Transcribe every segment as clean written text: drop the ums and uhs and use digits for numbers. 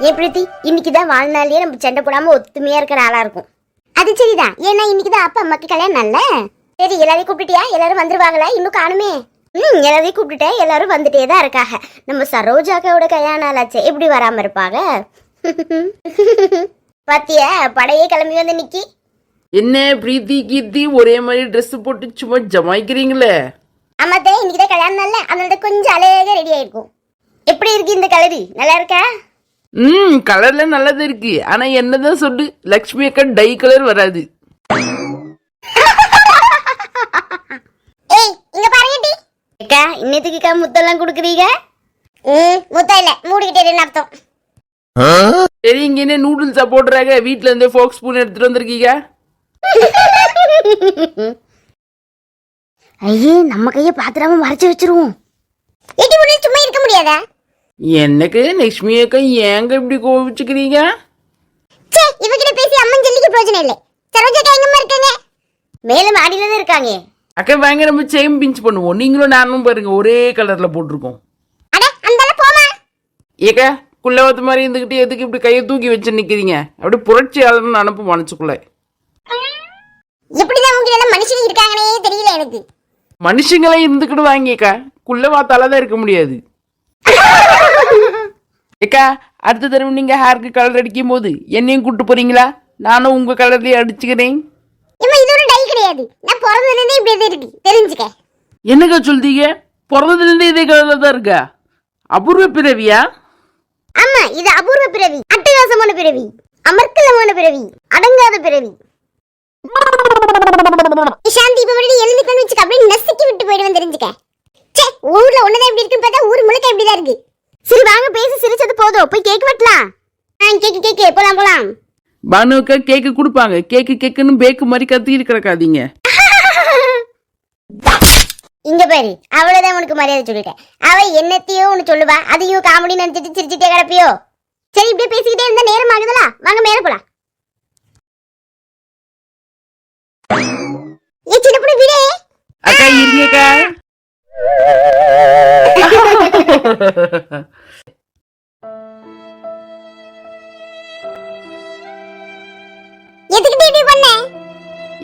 ஏன் பிரீத்தி, இன்னைக்குதான் வாழ்நாளே நம்ம சண்டை போடாம ஒத்துமையா இருக்கிற ஆளா இருக்கும். அது சரிதான், ஏன்னா இன்னைக்குதான் அப்பா அம்மாக்கு கல்யாணம் நல்ல. சரி, எல்லாரையும் கூப்பிட்டியா? எல்லாரும் வந்துருவாங்களா? இன்னும் காணுமே. எல்லாரையும் கூப்பிட்டுட்டேன், எல்லாரும் வந்துட்டே தான் இருக்காங்க. நம்ம சரோஜாக்காவோட கல்யாணம் ஆளாச்சே, எப்படி வராம இருப்பாங்க? பாத்தியா, படையே கிளம்பி வந்து நிக்கி. என்ன பிரீத்தி கீர்த்தி ஒரே மாதிரி ட்ரெஸ் போட்டு சும்மா ஜமாய்க்கிறீங்களே? ஆமாத்தே, இன்னைக்குதான் கல்யாணம் நல்ல, அதனால கொஞ்சம் அழகா ரெடி ஆயிருக்கும். எப்படி இருக்கு இந்த கலரி? நல்லா இருக்கா? கலர்ல நல்லது இருக்கு. ஆனா என்னதான் சொல்லு, லக்ஷ்மி அக்கா டை கலர் வராது. ஏய், இங்க பாருங்கடி. அக்கா, இன்னத்துக்குக்கா முத்தெல்லாம் குடுக்குறீங்க? முத்தம் இல்ல, மூடிக்கிட்டே அர்த்தம். சரி, இங்க என்ன நூடுல்ஸா போடுறாங்க? வீட்டுல இருந்து ஃபோக் ஸ்பூன் எடுத்துட்டு வந்திருக்கீங்க? ஐயே, நம்ம கைய பாத்திராம மறைச்சு வச்சிருவோம். ஏடி உடனே சும்மா இருக்க முடியாதா? எனக்கு லக்ஷ்மி அக்கா ஏங்க இப்படி கோவிச்சுக்கிறீங்க? சே, இவகிட்ட பேசி அம்மன் ஜல்லிக்கு பிரயோஜனம் இல்லை. சரோஜாக்கா எங்கம்மா இருக்காங்க? மேல மாடியில தான் இருக்காங்க. அக்கா வாங்க, நம்ம செயின் பிஞ்ச் பண்ணுவோம். நீங்களும் நானும் பாருங்க, ஒரே கலர்ல போட்டிருக்கோம். அட, அந்தால போமா. ஏக்கா, குள்ளவத்து மாதிரி இருந்துகிட்டு எதுக்கு இப்படி கையை தூக்கி வச்சு நிக்கிறீங்க? அப்படி புரட்சியாளர்னு அனுப்பு மனசுக்குள்ள. எப்படிதான் உங்க எல்லாம் மனுஷங்க இருக்காங்கன்னே தெரியல எனக்கு. மனுஷங்களே இருந்துக்கிட்டு வாங்கிக்கா, குள்ளவாத்தால இருக்க முடியாது. ஏக்கா, அடுத்த தடவை நீங்க ஹேருக்கு கலர் அடிக்கும் போது என்னையும் கூட்டு போறீங்களா? நானும் உங்க கலர்லயே அடிச்சுக்கிறேன். இம்மா, இது ஒரு டை கிடையாது. நான் பிறந்ததுல இருந்தே இப்படி இருக்கு, தெரிஞ்சுக்க. என்னக்கா சொல்றீங்க? பிறந்ததுல இருந்தே இதே கலர்ல தான் இருக்கா? அபூர்வ பிறவியா? ஆமா, இது அபூர்வ பிறவி, அட்டகாசமான பிறவி, அமர்க்கலமான பிறவி, அடங்காத பிறவி. சாந்தி, இப்ப மறுபடியும் எழுந்துக்கன்னு வச்சுக்க, அப்படியே நசுக்கி விட்டு போயிடுவேன், தெரிஞ்சுக்க. சே, ஊர்ல ஒண்ணுதான் இப்படி இருக்குன்னு பார்த்தா ஊர் முழுக்க இப்படிதான் இருக்கு. சரி வாங்க, பேசி சிரிச்சது போதும், போய் கேக் வெட்டலாம். கேக்கு போலாம் போலாம். பானுக்கா கேக்கு கொடுப்பாங்க. கேக்குன்னு பேக்கு மாதிரி கத்திக்கிட்டு கிடக்காதீங்க. இங்க பாரு, அவ்வளவுதான் உனக்கு மரியாதை சொல்லிட்டேன். அவ என்னத்தையோ ஒண்ணு சொல்லுவா, அதையும் காமெடி நினைச்சிட்டு சிரிச்சுட்டே கிடப்பியோ. சரி, இப்படியே பேசிக்கிட்டே இருந்தா நேரம் ஆகுதுல, வாங்க மேல போலாம். ஏ சின்ன பொண்ணு விடே. அக்கா இருங்கக்கா. எதுக்கு இப்படி பண்ண?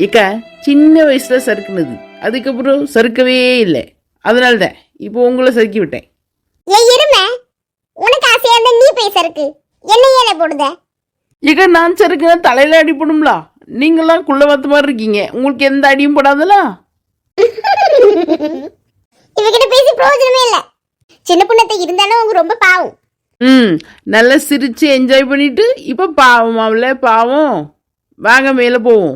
ஏக்கா, சின்ன வயசுல சறுக்குனது, அதுக்கப்புறம் சறுக்கவே இல்லை. அதனாலதான் இப்போ உங்களை சறுக்கி விட்டேன். ஏய் எருமை, உனக்கு ஆசையா இருந்தா நீ போய் சறுக்கு, என்ன ஏல போடுத? ஏக்கா, நான் சறுக்குனா தலையில அடிப்படும்ல. நீங்களாம் குள்ளவாத்து மாதிரி இருக்கீங்க, உங்களுக்கு எந்த அடியும் படாதல. இவகிட்ட பேசி பிரயோஜனமே இல்ல. சின்ன பொண்ணத்தை இருந்தாலும் அவங்க ரொம்ப பாவம். நல்லா சிரிச்சு என்ஜாய் பண்ணிட்டு இப்ப பாவம் அவள பாவம். வாங்க மேல போவோம்.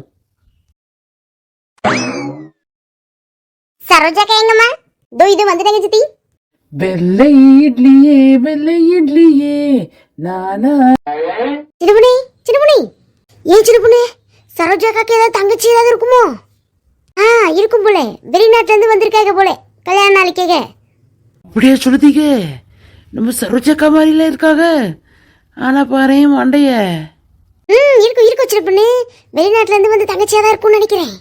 சரோஜாக்கா எங்கம்மா? இதோ இது வந்துட்டாங்க சித்தி. வெள்ளை இட்லியே நானா. சின்னபுனி ஏன் சின்னபுனி, சரோஜாக்காக்கு ஏதாவது தங்கச்சி ஏதாவது இருக்குமோ? இருக்கும் போல, வெளிநாட்டுல இருந்து வந்திருக்காங்க போல, கல்யாண நாளைக்கே. அப்படியே சொல்லுதீங்க, நம்ம சரோஜாக்கா மாதிரில இருக்காங்க. ஆனா பாரு மண்டைய. இருக்கும் சின்னபுனி, வெளிநாட்டுல இருந்து வந்து தங்கச்சியா தான் இருக்கும்னு நினைக்கிறேன்.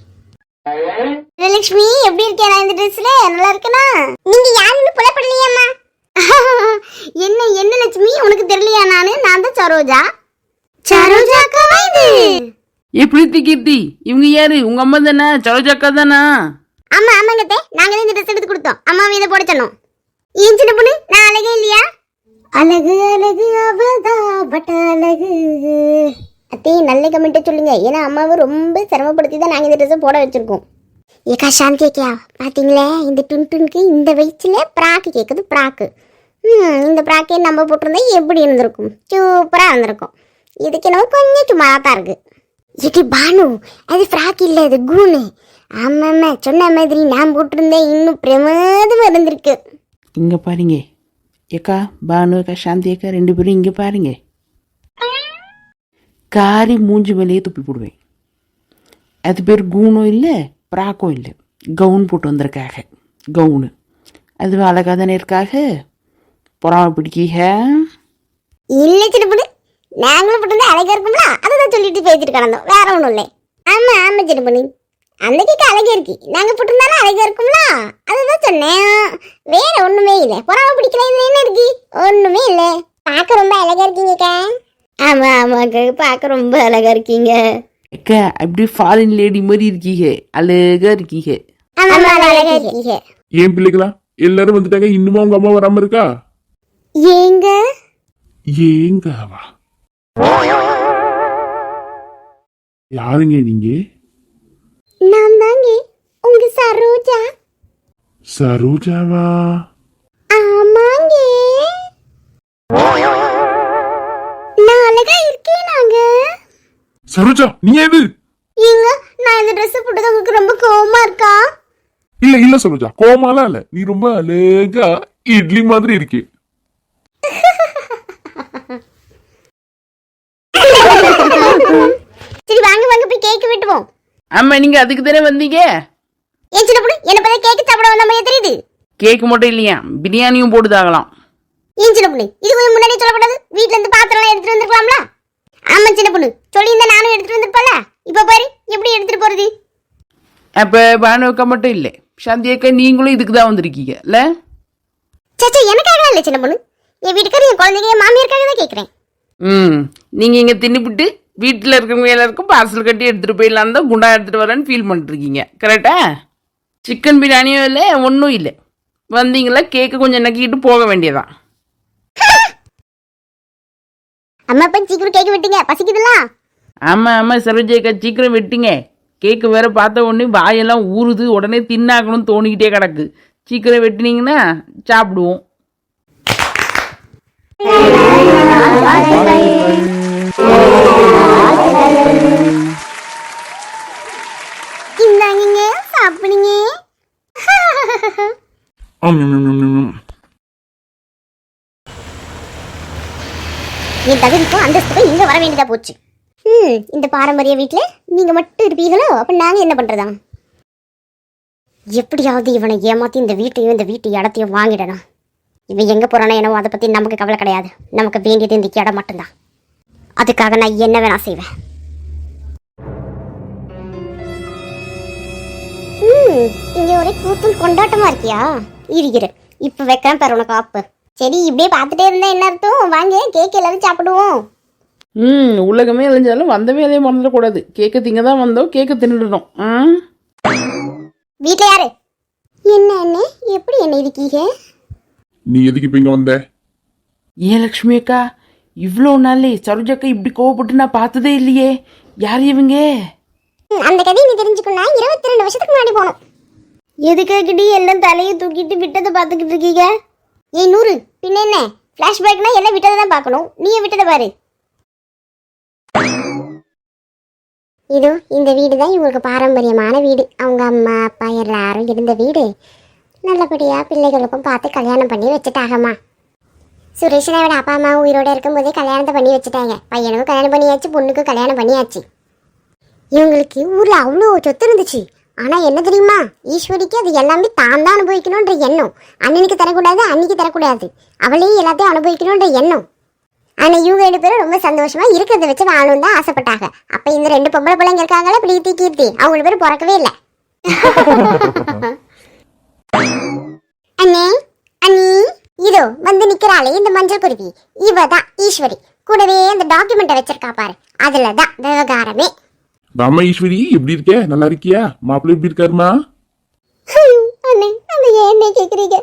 லட்சுமி, எப்படி இருக்கியா இந்த ட்ரெஸ்ல? நல்லா இருக்கனா? நீங்க யாருன்னு புலப்படலையாம்மா? என்ன லட்சுமி, உனக்கு தெரியலையா? நான் தான் சரோஜாக்காவா இது? எப்படி கீர்த்தி, இவங்க யாரு? உங்க அம்மா தானே? சரோஜாக்கா தானா? ஆமாங்க, நாங்க தான் இந்த ட்ரெஸ் எடுத்து கொடுத்தோம். அம்மாவை இதை போட சொன்னோம். ஏன் சின்ன பொண்ணு, நான் அழகே இல்லையா? அழகு அவதா பட் அழகு. அத்தே, நல்ல கமெண்ட் சொல்லுங்க, ஏன்னா அம்மாவை ரொம்ப சிரமப்படுத்தி தான் நாங்க இந்த ட்ரெஸ்ஸை போட வச்சிருக்கோம். ஏக்கா சாந்தி அக்கா, பாத்தீங்களே இந்த டுன்டுனுக்கு இந்த வயசுல பிராக்கு கேக்குது, பிராக்கு. இந்த பிராக்கே நம்ம போட்டிருந்தா எப்படி இருந்திருக்கும்? சூப்பரா இருந்திருக்கும். இதுக்கு நம்ம கொஞ்சம் சும்மா தான் இருக்கு. ஏடி பானு, அது ஃப்ராக் இல்ல, அது கூனு. ஆமாம்மா, சொன்ன மாதிரி நான் போட்டிருந்தேன், இன்னும் பிரமாதமா இருந்திருக்கு. இங்க பாருங்க ஏக்கா, பானு அக்கா, சாந்தி அக்கா ரெண்டு பேரும் இங்க பாருங்க. காரி மூஞ்சி மேலேயே துப்பி போடுவேன். அது பேர் கூனும் இல்லை, பிராக்கும் இல்லை, கவுன் போட்டு வந்திருக்காக. கவுனு அது அழகா தானே இருக்காக. பொறாம பிடிக்கீங்க இல்லை சின்ன பொண்ணு, நாங்களும் போட்டு அழகா இருக்கும்ல, அதை சொல்லிட்டு பேசிட்டு கிடந்தோம், வேற ஒன்றும் இல்லை. ஆமா சின்ன பொண்ணு, அந்த கேக்கு அழகா இருக்கு, நாங்க போட்டிருந்தாலும் அழகா இருக்கும்ல, அதுதான் சொன்னேன். வேற ஒண்ணுமே இல்லை. பொறாம பிடிக்கல, இதுல என்ன இருக்கு? ஒண்ணுமே இல்லை. பார்க்க ரொம்ப அழகா இருக்கீங்கக்கா. ஆமா ஆமாக்கா, பார்க்க ரொம்ப அழகா இருக்கீங்க. அக்கா அப்படி ஃபாரின் லேடி மாதிரி இருக்கீங்க, அழகா இருக்கீங்க. ஆமா அழகா இருக்கீங்க. ஏன் பிள்ளைகளா எல்லாரும் வந்துட்டாங்க, இன்னுமா உங்க அம்மா வராம இருக்கா? ஏங்க ஏங்கவா? யாருங்க நீங்க? நான் தாங்க உங்க சரோஜா. சரோஜாவா? ஆமாங்க, நான் அழகா இருக்கேன். நாங்க சரோஜா நீ எது? ஏங்க, நான் இந்த ட்ரெஸ் போட்டது உங்களுக்கு ரொம்ப கோவமா இருக்கா? இல்ல இல்ல சரோஜா, கோமாலாம் இல்ல, நீ ரொம்ப அழகா இட்லி மாதிரி இருக்கே. சரி வாங்க வாங்க போய் கேக் வெட்டுவோம். ஆமா, நீங்க அதுக்கு தானே வந்தீங்க. ஏன் சின்ன பொண்ணு, என்ன பத்தி கேக் சாப்பிட வந்த மாதிரி தெரியுது. கேக்கு மட்டும் இல்லையா, பிரியாணியும் போட்டு தாகலாம். ஏன் சின்ன பொண்ணு, இது கொஞ்சம் முன்னாடி சொல்லக்கூடாது? வீட்ல இருந்து பாத்திரம் எடுத்துட்டு வந்திருக்கலாம்ல? ஆமா சின்ன பொண்ணு, சொல்லியிருந்தா நானும் எடுத்துட்டு வந்திருப்பல. இப்ப பாரு எப்படி எடுத்துட்டு போறது. அப்ப பானுக்கா மட்டும் இல்லை, சாந்தியக்கா நீங்களும் இதுக்கு தான் வந்திருக்கீங்க இல்ல? சச்சா, எனக்காக இல்ல சின்ன பொண்ணு, என் வீட்டுக்காரர் என் குழந்தைங்க என் மாமியாருக்காக தான் கேட்கிறேன். நீங்க இங்க தின்னுபிட்டு வீட்டில் இருக்கிறவங்க எல்லாருக்கும் பார்சல் கட்டி எடுத்துட்டு போயிடலாம் தான் குண்டா எடுத்துட்டு வரேன்னு ஃபீல் பண்ணிட்டு இருக்கீங்க, கரெக்டா? சிக்கன் பிரியாணியும் இல்லை, ஒன்றும் இல்லை. வந்தீங்களா, கேக்கு கொஞ்சம் நக்கிட்டு போக வேண்டியதான். அம்மா அப்பா சீக்கிரம் கேக் வெட்டுங்க, பசிக்குதுல்ல. ஆமா சரோஜேக்கா, சீக்கிரம் வெட்டுங்க. கேக்கு வேற பார்த்த உடனே வாயெல்லாம் ஊறுது, உடனே தின்னாக்கணும்னு தோணிக்கிட்டே கிடக்கு. சீக்கிரம் வெட்டினீங்கன்னா சாப்பிடுவோம். இந்தாங்க சாப்பிடுங்க. என் தகுதிக்கும் அந்தஸ்துக்கும் இங்க வர வேண்டியதா போச்சு. இந்த பாரம்பரிய வீட்டுல நீங்க மட்டும் இருப்பீங்களோ, அப்ப நாங்க என்ன பண்றதா? எப்படியாவது இவனை ஏமாத்தி இந்த வீட்டையும் இந்த வீட்டு இடத்தையும் வாங்கிடணும். இவன் எங்க போறானோ என்னவோ, அதை பத்தி நமக்கு கவலை கிடையாது. நமக்கு வேண்டியது இந்த இடம் மட்டும்தான். அதுக்காக நான் என்ன வேணா செய்வேன். இங்க ஒரே கூத்தும் கொண்டாட்டமா இருக்கியா? இருக்கிற இப்ப வைக்கிறேன் பாரு உனக்கு ஆப்பு. சரி, இப்படியே பார்த்துட்டே இருந்தா என்ன அர்த்தம்? வாங்க கேக் எல்லாரும் சாப்பிடுவோம். உலகமே அழிஞ்சாலும் வந்த வேலையை மறந்துடக்கூடாது. கேக்கு திங்க தான் வந்தோம், கேக்கு தின்னுடணும். வீட்டுல யாரு? என்ன அண்ணே, எப்படி என்ன இருக்கீங்க? நீ எதுக்கு இப்ப இங்க வந்த? ஏன் லட்சுமி அக்கா, இவ்வளோ நாளே சரோஜாக்கா இப்படி கோவப்பட்டு நான் பார்த்ததே இல்லையே. யார் இவங்க? அந்த கதையை நீ தெரிஞ்சுக்கணும்னா 22 வருஷத்துக்கு முன்னாடி போகணும். எதுக்காகடி எல்லாம் தலையை தூக்கிட்டு விட்டதை பார்த்துக்கிட்டு இருக்கீங்க? ஏய் நூறு, பின்ன என்ன ஃபிளாஷ்பேக்னா எல்லாம் விட்டதை தான் பார்க்கணும். நீயே விட்டதை பாரு. இது இந்த வீடு தான் இவங்களுக்கு பாரம்பரியமான வீடு. அவங்க அம்மா அப்பா எல்லாரும் இருந்த வீடு. நல்லபடியா பிள்ளைகளுக்கும் பார்த்து கல்யாணம் பண்ணி வச்சுட்டாகம்மா. சுரேஷனோட அப்பா அம்மா உயிரோட இருக்கும்போதே கல்யாணத்தை பண்ணி வச்சுட்டாங்க. பையனுக்கும் கல்யாணம் பண்ணியாச்சு, பொண்ணுக்கும் கல்யாணம் பண்ணியாச்சு. இவங்களுக்கு ஊர்ல அவ்வளோ சொத்து இருந்துச்சு. ஆனா என்ன தெரியுமா, ஈஸ்வரிக்கு அது எல்லாமே தான் தான் அனுபவிக்கணும்ன்ற எண்ணம். அண்ணனுக்கு தரக்கூடாது, அன்னைக்கு தரக்கூடாது, அவளையும் எல்லாத்தையும் அனுபவிக்கணும்ன்ற எண்ணம். ஆனா இவங்க 2 பேரும் ரொம்ப சந்தோஷமா இருக்கிறத வச்சு வாழணும் தான் ஆசைப்பட்டாங்க. அப்ப இந்த 2 பொம்பளை பிள்ளைங்க இருக்காங்களா, பிரீத்தி கீர்த்தி, அவங்க பேரும் பிறக்கவே இல்லை. அண்ணே அண்ணி, இதோ வந்து நிக்கிறாளே இந்த மஞ்சள் குருவி, இவ தான் ஈஸ்வரி. கூடவே அந்த டாக்குமெண்ட்டை வச்சிருக்கா பாரு, அதுலதான் விவகாரமே. அம்மா ஈஸ்வரி, எப்படி இருக்க? நல்லா இருக்கியா? மாப்பிள்ளை எப்படி இருக்காருமா? அண்ணே, அந்த ஏன்னே கேக்குறீங்க?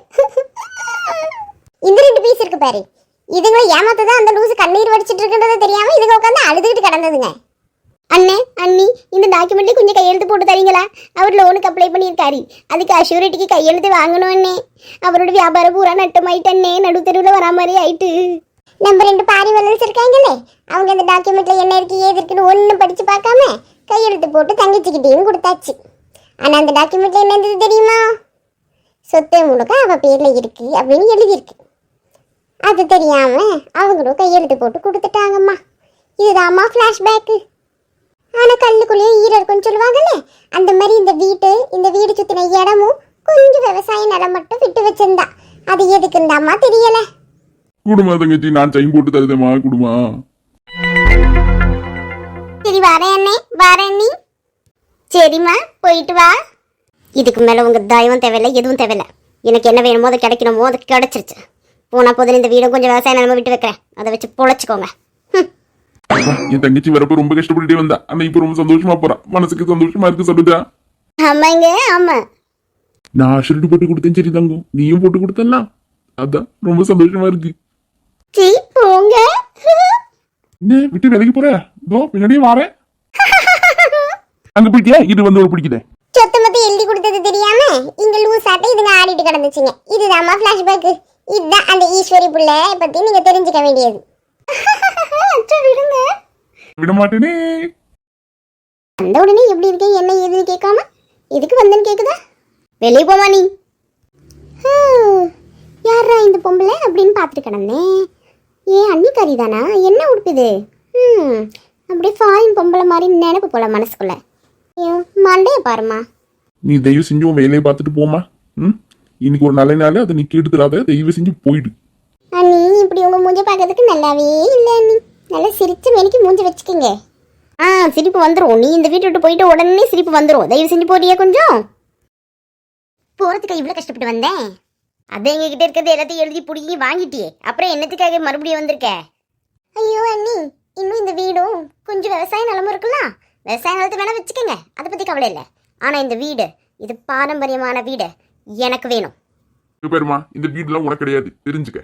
இந்த 2 பீஸ் இருக்கு பாரு, இதுங்களை ஏமாத்ததான் அந்த லூசு கண்ணீர் வடிச்சிட்டு இருக்குன்றது தெரியாம இதுங்க உட்காந்து அழுதுகிட்டு கிடந்ததுங்க. அண்ணே அண்ணி, இந்த டாக்குமெண்ட்ல கொஞ்சம் கையெழுத்து போட்டு தரீங்களா? அவர் லோனுக்கு அப்ளை பண்ணியிருக்காரு, அதுக்கு அஷ்யூரிட்டிக்கு கையெழுத்து வாங்கணும் அண்ணே. அவரோட வியாபாரம் பூரா நட்டமாயிட்டே, நடுத்தருவில் வரா மாதிரி ஆயிட்டு. நம்ம 2 பாரி வளர்ச்சி இருக்காங்களே, அவங்க இந்த டாக்குமெண்ட்ல என்ன இருக்கு ஏது இருக்குன்னு ஒன்னும் படிச்சு பார்க்காம கையெழுத்து போட்டு தங்கச்சிக்கிட்டையும் கொடுத்தாச்சு. ஆனா அந்த டாக்குமெண்ட்ல என்ன இருந்தது தெரியுமா? சொத்து முழுக்க அவ பேர்ல இருக்கு அப்படின்னு எழுதியிருக்கு. அது தெரியாம அவங்களும் கையெழுத்து போட்டு கொடுத்துட்டாங்கம்மா. இதுதான்மா ஃபிளாஷ்பேக்கு. ஆனா கல்லுக்குள்ளேயே ஈர இருக்குன்னு சொல்லுவாங்கல்ல, அந்த மாதிரி இந்த வீடு சுத்தின இடமும் கொஞ்சம் விவசாய நிலம் மட்டும் விட்டு வச்சிருந்தா. அது எதுக்குந்தாம்மா தெரியல. குடுமா தங்கச்சி, நான் சைன் போட்டு தருதேம்மா, குடுமா. சரி வரேன் அண்ணே, வரேன் நீ. சரிம்மா, போயிட்டு வா. இதுக்கு மேல உங்க தயவும் தேவையில்லை, எதுவும் தேவையில்லை. எனக்கு என்ன வேணுமோ அதை கிடைக்கணுமோ அது கிடைச்சிருச்சு. போனா போதும் இந்த வீடும் கொஞ்சம் விவசாய நிலமை விட்டு வைக்கிறேன், அதை வச்சு பொழைச்சிக்கோங்க. என் தங்கச்சி வரப்ப ரொம்ப கஷ்டப்பட்டுட்டே வந்தா, ஆனா இப்ப ரொம்ப சந்தோஷமா போறான். மனசுக்கு சந்தோஷமா இருக்கு சரோஜா. ஆமாங்க ஆமா. நான் ஷர்ட் போட்டு கொடுத்தேன், சரி தங்கம், நீயும் போட்டு கொடுத்தலாம். அதான் ரொம்ப சந்தோஷமா இருக்கு. சீ போங்க. என்ன விட்டு வேலைக்கு போற? இதோ பின்னாடியே வாரேன். அங்க போயிட்டியா? இது வந்து ஒரு பிடிக்குதே. சொத்து மத்தி எழுதி கொடுத்தது தெரியாம இங்க லூஸ் ஆட்ட இதுங்க ஆடிட்டு கிடந்துச்சுங்க. இதுதாம்மா பிளாஷ்பேக். இதுதான் அந்த ஈஸ்வரி புள்ள பத்தி நீங்க தெரிஞ்சுக்க வேண்டியது. விடுங்க. விட மாட்டேனே. அந்த உடனே எப்படி இருக்கேன் என்ன ஏதுன்னு கேட்காம எதுக்கு வந்தேன்னு கேக்குதா? வெளியே போமா நீ. யாரா இந்த பொம்பளை அப்படின்னு பார்த்துட்டு கிடந்தேன். ஏன் அன்னிக்காரி தானா? என்ன உடுப்புது? அப்படியே ஃபாரின் பொம்பளை மாதிரி நினைப்பு போல மனசுக்குள்ள. ஐயோ மண்டைய பாருமா. நீ தயவு செஞ்சு உன் வேலையை பார்த்துட்டு போமா. இன்னைக்கு ஒரு நல்ல நாள், அதை நீ கெடுத்துடாத. தயவு செஞ்சு போயிடு. அண்ணி இப்படி உங்க மூஞ்ச பார்க்கறதுக்கு நல்லாவே இல்லை அண்ணி. நல்லா சிரிச்சு மேனிக்கு மூஞ்சி வச்சுக்கோங்க. சிரிப்பு வந்துடும். நீ இந்த வீட்டை விட்டு போயிட்டு உடனே சிரிப்பு வந்துடும். தயவு செஞ்சு போறியா? கொஞ்சம் போறதுக்கு இவ்வளோ கஷ்டப்பட்டு வந்தேன். அதை எங்ககிட்ட இருக்கிறது எல்லாத்தையும் எழுதி பிடிங்கி வாங்கிட்டியே, அப்புறம் என்னத்துக்காக மறுபடியும் வந்திருக்க? ஐயோ அண்ணி, இன்னும் இந்த வீடும் கொஞ்சம் விவசாய நிலமும் இருக்கலாம். விவசாய நிலத்தை வேணா வச்சுக்கோங்க, அதை பற்றி கவலை இல்லை. ஆனால் இந்த வீடு இது பாரம்பரியமான வீடு, எனக்கு வேணும். பெருமா, இந்த வீடுலாம் உனக்கு கிடையாது, தெரிஞ்சுக்க.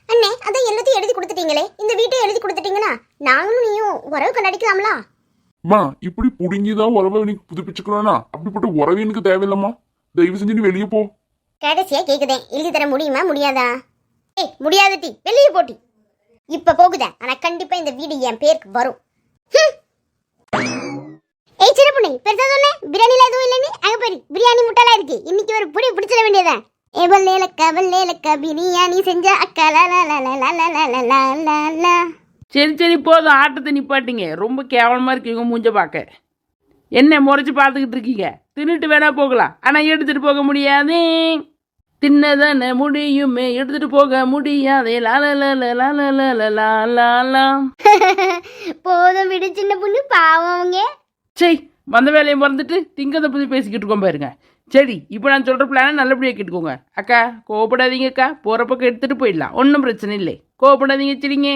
அண்ணே அதான் எல்லாத்தையும் எழுதி கொடுத்துட்டீங்களே, இந்த வீட்டை எழுதி கொடுத்துட்டீங்கன்னா நாங்களும் நீயும் உறவு கொண்டாடிக்கலாம்ல. அம்மா, இப்படி புடுங்கிதான் உறவை நீ புதுப்பிச்சுக்கணும்னா அப்படிப்பட்ட உறவு எனக்கு தேவையில்லம்மா. தயவு செஞ்சு நீ வெளியே போ. கடைசியா கேக்குதேன், எழுதி தர முடியுமா முடியாதா? ஏய் முடியாது டி, வெளியே போட்டி. இப்ப போகுதா, ஆனா கண்டிப்பா இந்த வீடு என் பேருக்கு வரும். ஏய் சின்ன பொண்ணு, பெருசா சொன்னேன் பிரியாணில எதுவும் இல்லைன்னு. அங்க போய் பிரியாணி முட்டைலாம் இருக்கு, இன்னைக்கு ஒரு புடி பிடிச்சிட வேண்டியதான். ஏ வல்லேலக்கா பிரியாணி செஞ்ச அக்கா லா லா லா லா லா லா லா லா லா லா. சரி சரி போதும், ஆட்டத்தை நிப்பாட்டிங்க. ரொம்ப கேவலமாக இருக்கீங்க மூஞ்ச பார்க்க. என்ன முறைச்சி பார்த்துக்கிட்டு இருக்கீங்க? தின்னுட்டு வேணா போகலாம், ஆனால் எடுத்துகிட்டு போக முடியாது. தின்னதானே முடியுமே, எடுத்துகிட்டு போக முடியாதே. லாலா போதும் விடு சின்ன பொண்ணு, பாவம் அவங்க. சரி, வந்த வேலையை மறந்துட்டு திங்கத்தை பற்றி பேசிக்கிட்டு இருக்கோம் பாருங்க. சரி, இப்போ நான் சொல்கிற பிளானை நல்லபடியாக கேட்டுக்கோங்க. அக்கா கோவப்படாதீங்க அக்கா, போகிற பக்கம் எடுத்துகிட்டு போயிடலாம், ஒன்றும் பிரச்சனை இல்லை. கோவப்படாதீங்க சரிங்க.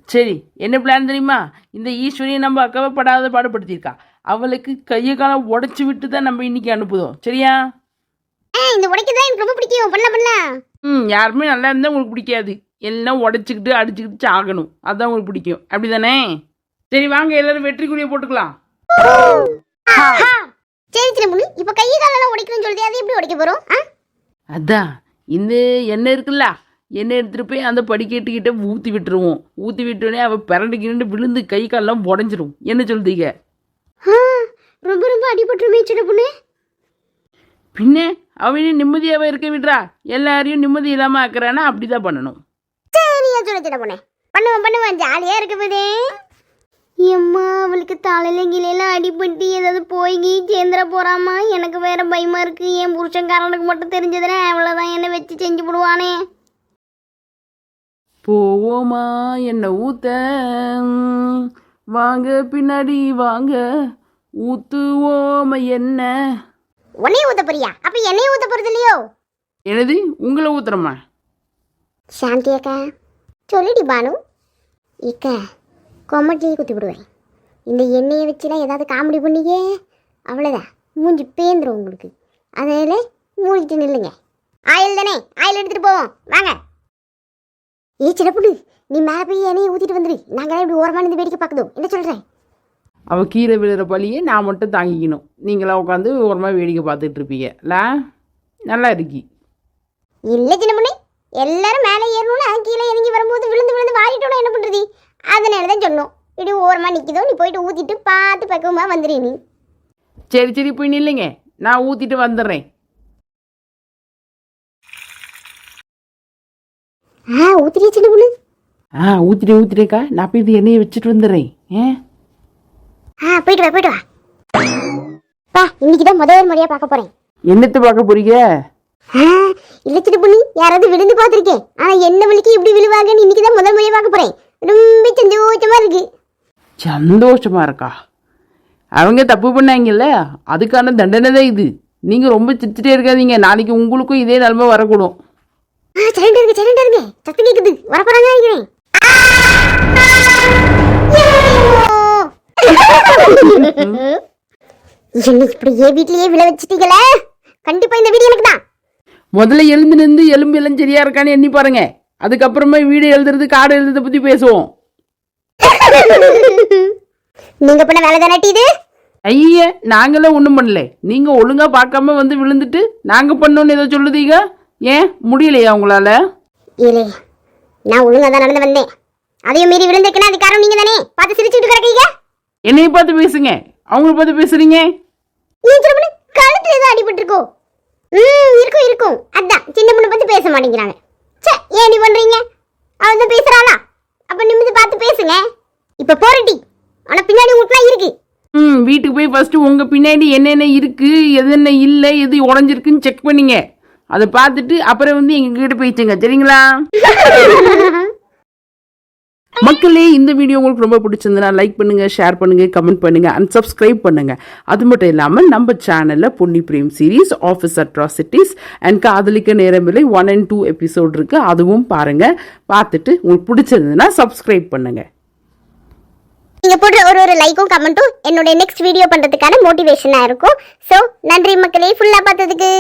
சரி, என்ன பிளான் தெரியுமா? இந்த ஈஸ்வரியை நம்ம அக்காவை படாத பாடுபடுத்தியிருக்கா. அவளுக்கு கையை காலம் உடச்சி விட்டு தான் நம்ம இன்னைக்கு அனுப்புதோம். சரியா? இந்த உடைக்கதான் எனக்கு ரொம்ப பிடிக்கும். பண்ணலாம். யாருமே நல்லா இருந்தால் உங்களுக்கு பிடிக்காது. எல்லாம் உடச்சிக்கிட்டு அடிச்சுக்கிட்டு சாகணும், அதுதான் உங்களுக்கு பிடிக்கும். அப்படி தானே? சரி வாங்க, எல்லாரும் வெற்றிக்குரிய போட்டுக்கலாம். சரி சின்ன பொண்ணு, இப்போ கையை காலெல்லாம் உடைக்கணும்னு சொல்லிட்டு அதை எப்படி உடைக்க போறோம்? அதான் இந்த எண்ணெய் இருக்குல்ல, எண்ணெய் எடுத்துகிட்டு போய் அந்த படிக்கட்டுக்கிட்ட ஊற்றி விட்டுருவோம். ஊற்றி விட்டோடனே அவள் பிறண்டுக்கிட்டு விழுந்து கை காலெல்லாம் உடஞ்சிரும். என்ன சொல்றீங்க? ரொம்ப ரொம்ப அடிபட்டுருமே சின்ன பொண்ணு. பின்ன அவனையும் நிம்மதியாகவே இருக்க விடுறா. எல்லாரையும் நிம்மதி இல்லாமல் ஆக்குறானா? அப்படிதான் பண்ணணும். சரியா சொல்ல சின்ன பொண்ணு, பண்ணுவேன் ஜாலியா இருக்க போதே. எம்மா அவளுக்கு தலையில கிளையெல்லாம் அடிபட்டு ஏதாவது போய் சேர்ந்துட போறாமா? எனக்கு வேற பயமா இருக்கு. என் புருஷன்காரனுக்கு மட்டும் தெரிஞ்சதுன்னா அவ்வளவுதான், என்ன வச்சு செஞ்சு போடுவானே. போவோமா என்ன ஊத்த, வாங்க பின்னாடி வாங்க, ஊத்துவோம என்ன. உன்னைய ஊத்த போறியா? அப்ப என்னைய ஊத்த போறது இல்லையோ? எனது உங்களை ஊத்துறமா? சாந்தி அக்கா சொல்லிடி பானு. இக்கா கொமட்டியை குத்தி விடுவேன். இந்த எண்ணெயை வச்சுலாம் ஏதாவது காமெடி பண்ணியே அவ்வளோதான், மூஞ்சி பேந்துடும் உங்களுக்கு. அதனால மூடிட்டு நில்லுங்க. ஆயில் தானே, ஆயில் எடுத்துகிட்டு போவோம் வாங்க. சின்னப்புடு, நீ மேலே போய் எண்ணெயை ஊற்றிட்டு வந்துடு. நாங்களாம் இப்படி ஓரமாக இருந்து வேடிக்கை பார்க்குதோம். என்ன சொல்கிறேன்? அவள் கீழே விழுற பழியே நான் மட்டும் தாங்கிக்கணும். நீங்களாம் உட்காந்து ஓரமாக வேடிக்கை பார்த்துட்டு இருப்பீங்கல்ல, நல்லா இருக்கி. இல்லை சின்ன பொண்ணு, எல்லாரும் மேலே ஏறணும்னா கீழே இறங்கி வரும்போது விழுந்து விழுந்து வாரிட்டோம்னா என்ன பண்ணுறது? அதனால தான் சொன்னோம், இப்படி ஓரமாக நிற்கிதோ, நீ போயிட்டு ஊற்றிட்டு பார்த்து பக்குவமாக வந்துடு நீ. சரி சரி போய் நில்லுங்க, நான் ஊற்றிட்டு வந்துடுறேன். ஊற்றிட்டே சின்ன பொண்ணு. ஊற்றிட்டேக்கா. நான் போய் இது எண்ணெயை வச்சுட்டு வந்துடுறேன். போயிட்டு வா. பா இன்னைக்கு தான் முதல் முறையாக பார்க்க போகிறேன். என்னத்தை பார்க்க போறீங்க? இல்லை சின்ன பொண்ணு, யாராவது விழுந்து பார்த்துருக்கேன், ஆனால் என்ன வலிக்கு இப்படி விழுவாங்கன்னு இன்னைக்கு தான் முதல் முறையாக பார்க்க போகிறேன். ரொம்ப சந்தோஷமா இருக்கு. சந்தோஷமா இருக்கா? அவங்க தப்பு பண்ணாங்கல்ல, அதுக்கான தண்டனை தான் இது. நீங்கள் ரொம்ப சிரிச்சுட்டே இருக்காதீங்க, நாளைக்கு உங்களுக்கும் இதே நிலைமை வரக்கூடும். சைலண்டா இருங்க சத்தம் கேக்குது வரப்போறாங்க நினைக்கிறேன். என்ன இப்படியே வீட்லயே விழ வச்சிட்டீங்களே, கண்டிப்பா இந்த வீடியோ எனக்கு தான். முதல்ல எழுந்து நின்று எலும்பு எல்லாம் சரியா இருக்கான்னு எண்ணி பாருங்க. அதுக்கப்புறமா வீடு எழுதுறது காடு எழுதுறத பத்தி பேசுவோம். நீங்க பண்ண வேலை தானே இது? ஐய, நாங்களாம் ஒன்றும் பண்ணல. நீங்க ஒழுங்கா பார்க்காம வந்து விழுந்துட்டு நாங்க பண்ணோன்னு ஏதோ சொல்லுதீங்க. ஏன் முடியலையா உங்களால? இல்லே, நான் ஒழுங்கா தான் நடந்து வந்தேன். அதையும் மீறி விழுந்திருக்கேன்னா அது காரணம் நீங்க தானே. பார்த்து சிரிச்சுட்டு கிடக்கீங்க. என்னைய பார்த்து பேசுங்க, அவங்கள பார்த்து பேசுறீங்க. ஏன் சின்ன பொண்ணு கழுத்துல ஏதோ அடிபட்டு இருக்கோ? இருக்கும் அதான் சின்ன பொண்ணு பார்த்து பேச மாட்டேங்கிறாங்க. சே, ஏன் இப்படி பண்றீங்க? அவன் தான் பேசுறாளா? அப்ப நிமிந்து பார்த்து பேசுங்க. இப்ப போறட்டி, ஆனா பின்னாடி உங்களுக்குலாம் இருக்கு. வீட்டுக்கு போய் ஃபர்ஸ்ட் உங்க பின்னாடி என்னென்ன இருக்கு, எது என்ன இல்லை, எது உடஞ்சிருக்குன்னு செக் பண்ணீங்க. அதை பார்த்துட்டு அப்புறம் வந்து எங்க கிட்ட பேசுங்க, சரிங்களா? மக்களே, இந்த வீடியோ உங்களுக்கு ரொம்ப பிடிச்சிருந்தனா லைக் பண்ணுங்க, ஷேர் பண்ணுங்க, கமெண்ட் பண்ணுங்க அண்ட் சப்ஸ்கிரைப் பண்ணுங்க. அது மட்டும் இல்லாம நம்ம சேனல்ல Ponni Prem series, office atrocities and Kadhalikka Neramillai 1 and 2 episode இருக்கு. அதுவும் பாருங்க. பார்த்துட்டு உங்களுக்கு பிடிச்சிருந்ததுன்னா சப்ஸ்கிரைப் பண்ணுங்க. நீங்க போடுற ஒரு லைக்கும் கமெண்ட்டும் என்னோட நெக்ஸ்ட் வீடியோ பண்றதுக்கான மோட்டிவேஷனா இருக்கும். சோ நன்றி மக்களே, ஃபுல்லா பார்த்ததுக்கு.